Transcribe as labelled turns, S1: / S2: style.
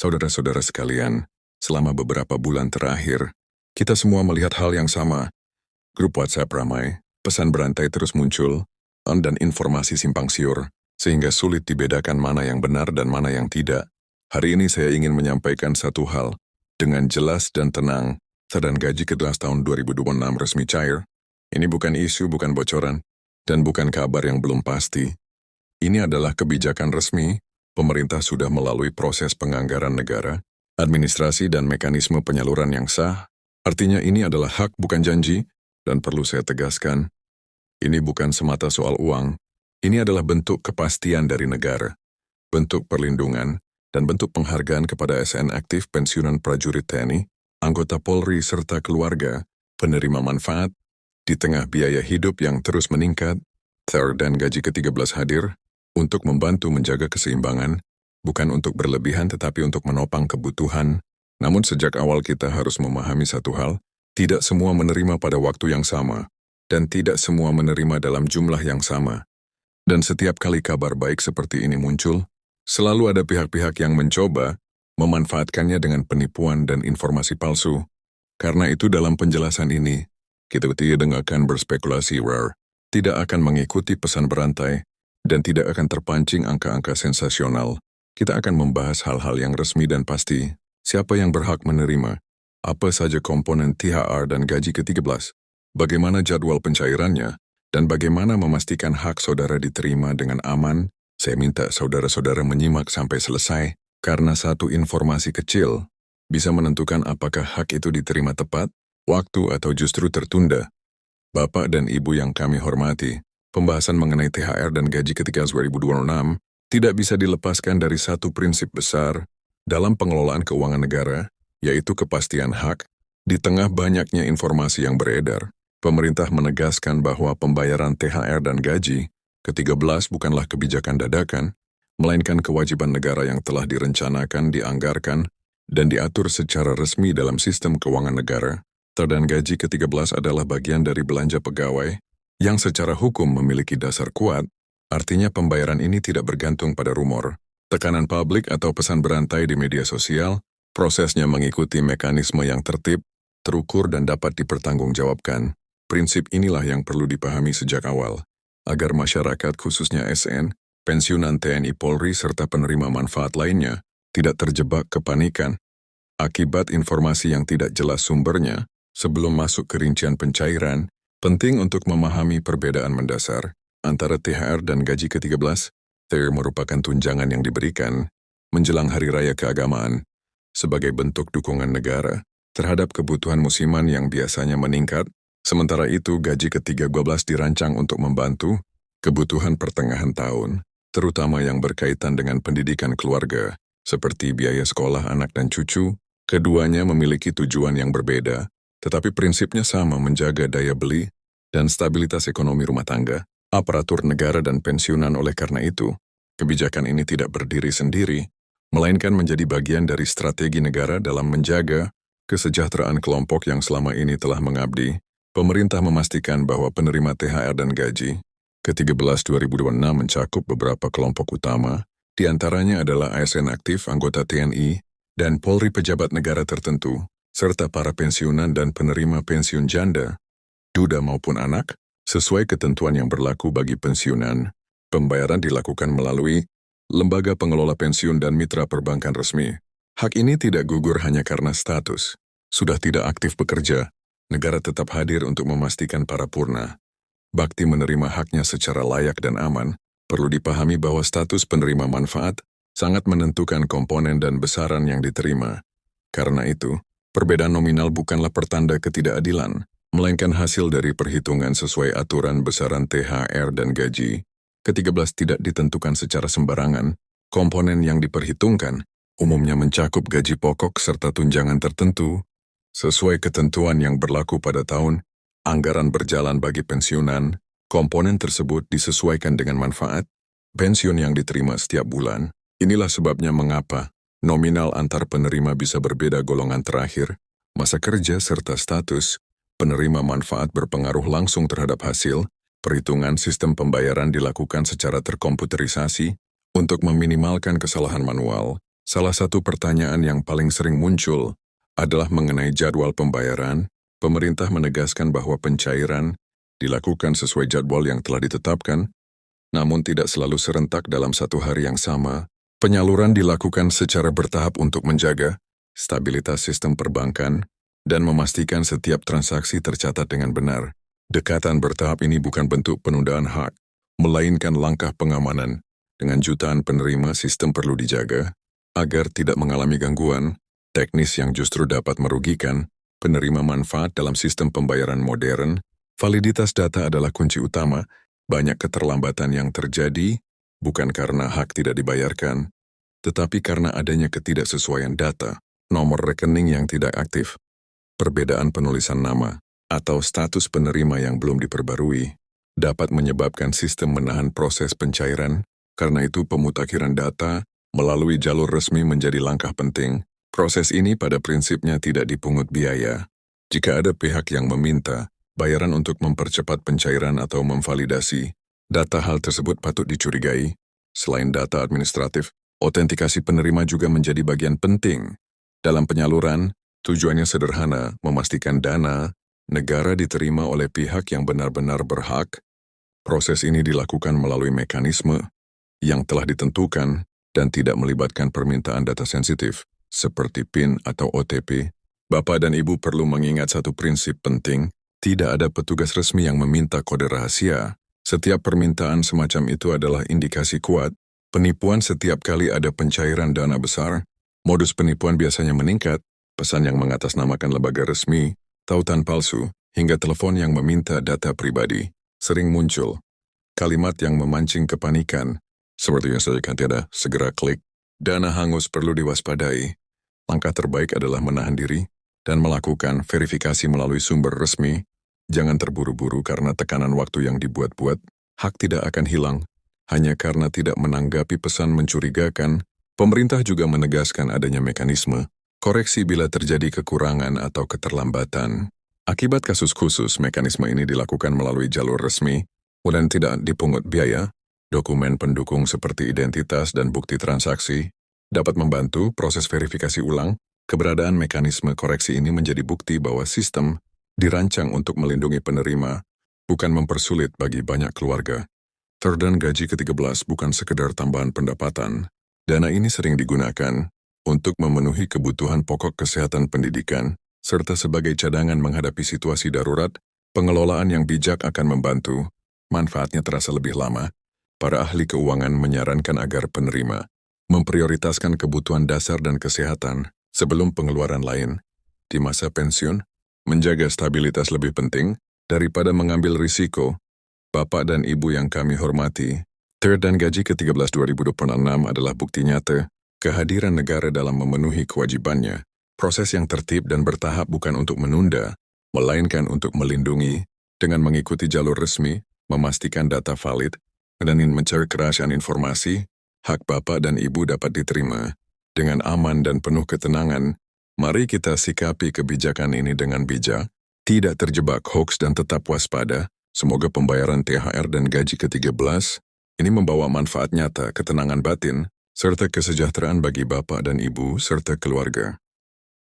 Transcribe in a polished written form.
S1: Saudara-saudara sekalian, selama beberapa bulan terakhir, kita semua melihat hal yang sama. Grup WhatsApp ramai, pesan berantai terus muncul, dan informasi simpang siur, sehingga sulit dibedakan mana yang benar dan mana yang tidak. Hari ini saya ingin menyampaikan satu hal. Dengan jelas dan tenang, Sadan gaji ke-11 tahun 2026 resmi cair. Ini bukan isu, bukan bocoran, dan bukan kabar yang belum pasti. Ini adalah kebijakan resmi. Pemerintah sudah melalui proses penganggaran negara, administrasi dan mekanisme penyaluran yang sah. Artinya ini adalah hak bukan janji, dan perlu saya tegaskan, ini bukan semata soal uang, ini adalah bentuk kepastian dari negara, bentuk perlindungan, dan bentuk penghargaan kepada ASN aktif pensiunan prajurit TNI, anggota Polri serta keluarga, penerima manfaat, di tengah biaya hidup yang terus meningkat. Dan gaji ke-13 hadir, untuk membantu menjaga keseimbangan, bukan untuk berlebihan tetapi untuk menopang kebutuhan. Namun sejak awal kita harus memahami satu hal, tidak semua menerima pada waktu yang sama, dan tidak semua menerima dalam jumlah yang sama. Dan setiap kali kabar baik seperti ini muncul, selalu ada pihak-pihak yang mencoba memanfaatkannya dengan penipuan dan informasi palsu. Karena itu dalam penjelasan ini, kita tidak akan berspekulasi rare, tidak akan mengikuti pesan berantai, dan tidak akan terpancing angka-angka sensasional. Kita akan membahas hal-hal yang resmi dan pasti. Siapa yang berhak menerima? Apa saja komponen THR dan gaji ke-13? Bagaimana jadwal pencairannya? Dan bagaimana memastikan hak saudara diterima dengan aman? Saya minta saudara-saudara menyimak sampai selesai, karena satu informasi kecil bisa menentukan apakah hak itu diterima tepat, waktu atau justru tertunda. Bapak dan Ibu yang kami hormati, pembahasan mengenai THR dan gaji ke-13 2026 tidak bisa dilepaskan dari satu prinsip besar dalam pengelolaan keuangan negara, yaitu kepastian hak. Di tengah banyaknya informasi yang beredar, pemerintah menegaskan bahwa pembayaran THR dan gaji ke-13 bukanlah kebijakan dadakan, melainkan kewajiban negara yang telah direncanakan, dianggarkan, dan diatur secara resmi dalam sistem keuangan negara. Dan gaji ke-13 adalah bagian dari belanja pegawai yang secara hukum memiliki dasar kuat, artinya pembayaran ini tidak bergantung pada rumor, tekanan publik atau pesan berantai di media sosial. Prosesnya mengikuti mekanisme yang tertib, terukur dan dapat dipertanggungjawabkan. Prinsip inilah yang perlu dipahami sejak awal, agar masyarakat khususnya ASN, pensiunan TNI Polri serta penerima manfaat lainnya tidak terjebak kepanikan akibat informasi yang tidak jelas sumbernya. Sebelum masuk ke rincian pencairan, penting untuk memahami perbedaan mendasar antara THR dan gaji ke-13. THR merupakan tunjangan yang diberikan menjelang Hari Raya Keagamaan sebagai bentuk dukungan negara terhadap kebutuhan musiman yang biasanya meningkat. Sementara itu, gaji ke-13 dirancang untuk membantu kebutuhan pertengahan tahun, terutama yang berkaitan dengan pendidikan keluarga, seperti biaya sekolah anak dan cucu. Keduanya memiliki tujuan yang berbeda, tetapi prinsipnya sama, menjaga daya beli dan stabilitas ekonomi rumah tangga, aparatur negara dan pensiunan. Oleh karena itu, kebijakan ini tidak berdiri sendiri, melainkan menjadi bagian dari strategi negara dalam menjaga kesejahteraan kelompok yang selama ini telah mengabdi. Pemerintah memastikan bahwa penerima THR dan gaji ke-13 2026 mencakup beberapa kelompok utama, di antaranya adalah ASN aktif, anggota TNI, dan Polri, pejabat negara tertentu, serta para pensiunan dan penerima pensiun janda, duda maupun anak. Sesuai ketentuan yang berlaku bagi pensiunan, pembayaran dilakukan melalui lembaga pengelola pensiun dan mitra perbankan resmi. Hak ini tidak gugur hanya karena status sudah tidak aktif bekerja. Negara tetap hadir untuk memastikan para purna bakti menerima haknya secara layak dan aman. Perlu dipahami bahwa status penerima manfaat sangat menentukan komponen dan besaran yang diterima. Karena itu, perbedaan nominal bukanlah pertanda ketidakadilan, melainkan hasil dari perhitungan sesuai aturan. Besaran THR dan gaji ke-13 tidak ditentukan secara sembarangan. Komponen yang diperhitungkan umumnya mencakup gaji pokok serta tunjangan tertentu. Sesuai ketentuan yang berlaku pada tahun anggaran berjalan bagi pensiunan, komponen tersebut disesuaikan dengan manfaat pensiun yang diterima setiap bulan. Inilah sebabnya mengapa nominal antar penerima bisa berbeda. Golongan terakhir, masa kerja serta status penerima manfaat berpengaruh langsung terhadap hasil. Perhitungan sistem pembayaran dilakukan secara terkomputerisasi untuk meminimalkan kesalahan manual. Salah satu pertanyaan yang paling sering muncul adalah mengenai jadwal pembayaran. Pemerintah menegaskan bahwa pencairan dilakukan sesuai jadwal yang telah ditetapkan, namun tidak selalu serentak dalam satu hari yang sama. Penyaluran dilakukan secara bertahap untuk menjaga stabilitas sistem perbankan dan memastikan setiap transaksi tercatat dengan benar. Dekatan bertahap ini bukan bentuk penundaan hak, melainkan langkah pengamanan. Dengan jutaan penerima, sistem perlu dijaga agar tidak mengalami gangguan teknis yang justru dapat merugikan penerima manfaat dalam sistem pembayaran modern. Validitas data adalah kunci utama. Banyak keterlambatan yang terjadi bukan karena hak tidak dibayarkan, tetapi karena adanya ketidaksesuaian data, nomor rekening yang tidak aktif, perbedaan penulisan nama, atau status penerima yang belum diperbarui, dapat menyebabkan sistem menahan proses pencairan. Karena itu pemutakhiran data melalui jalur resmi menjadi langkah penting. Proses ini pada prinsipnya tidak dipungut biaya. Jika ada pihak yang meminta bayaran untuk mempercepat pencairan atau memvalidasi data, hal tersebut patut dicurigai. Selain data administratif, autentikasi penerima juga menjadi bagian penting. Dalam penyaluran, tujuannya sederhana, memastikan dana negara diterima oleh pihak yang benar-benar berhak. Proses ini dilakukan melalui mekanisme yang telah ditentukan dan tidak melibatkan permintaan data sensitif, seperti PIN atau OTP. Bapak dan Ibu perlu mengingat satu prinsip penting, tidak ada petugas resmi yang meminta kode rahasia. Setiap permintaan semacam itu adalah indikasi kuat penipuan. Setiap kali ada pencairan dana besar, modus penipuan biasanya meningkat. Pesan yang mengatasnamakan lembaga resmi, tautan palsu, hingga telepon yang meminta data pribadi sering muncul. Kalimat yang memancing kepanikan, seperti yang saya katakan, segera klik. Dana hangus perlu diwaspadai. Langkah terbaik adalah menahan diri dan melakukan verifikasi melalui sumber resmi. Jangan terburu-buru karena tekanan waktu yang dibuat-buat. Hak tidak akan hilang hanya karena tidak menanggapi pesan mencurigakan. Pemerintah juga menegaskan adanya mekanisme koreksi bila terjadi kekurangan atau keterlambatan. Akibat kasus khusus, mekanisme ini dilakukan melalui jalur resmi dan tidak dipungut biaya. Dokumen pendukung seperti identitas dan bukti transaksi dapat membantu proses verifikasi ulang. Keberadaan mekanisme koreksi ini menjadi bukti bahwa sistem dirancang untuk melindungi penerima, bukan mempersulit bagi banyak keluarga. Dan gaji ke-13 bukan sekedar tambahan pendapatan. Dana ini sering digunakan untuk memenuhi kebutuhan pokok kesehatan, pendidikan, serta sebagai cadangan menghadapi situasi darurat. Pengelolaan yang bijak akan membantu. Manfaatnya terasa lebih lama. Para ahli keuangan menyarankan agar penerima memprioritaskan kebutuhan dasar dan kesehatan sebelum pengeluaran lain. Di masa pensiun, menjaga stabilitas lebih penting daripada mengambil risiko. Bapak dan Ibu yang kami hormati, dan gaji ke-13 2026 adalah bukti nyata kehadiran negara dalam memenuhi kewajibannya. Proses yang tertib dan bertahap bukan untuk menunda, melainkan untuk melindungi. Dengan mengikuti jalur resmi, memastikan data valid, dan mencari kerahasiaan informasi, hak Bapak dan Ibu dapat diterima dengan aman dan penuh ketenangan. Mari kita sikapi kebijakan ini dengan bijak, tidak terjebak hoaks dan tetap waspada. Semoga pembayaran THR dan gaji ke-13 ini membawa manfaat nyata, ketenangan batin, serta kesejahteraan bagi Bapak dan Ibu serta keluarga.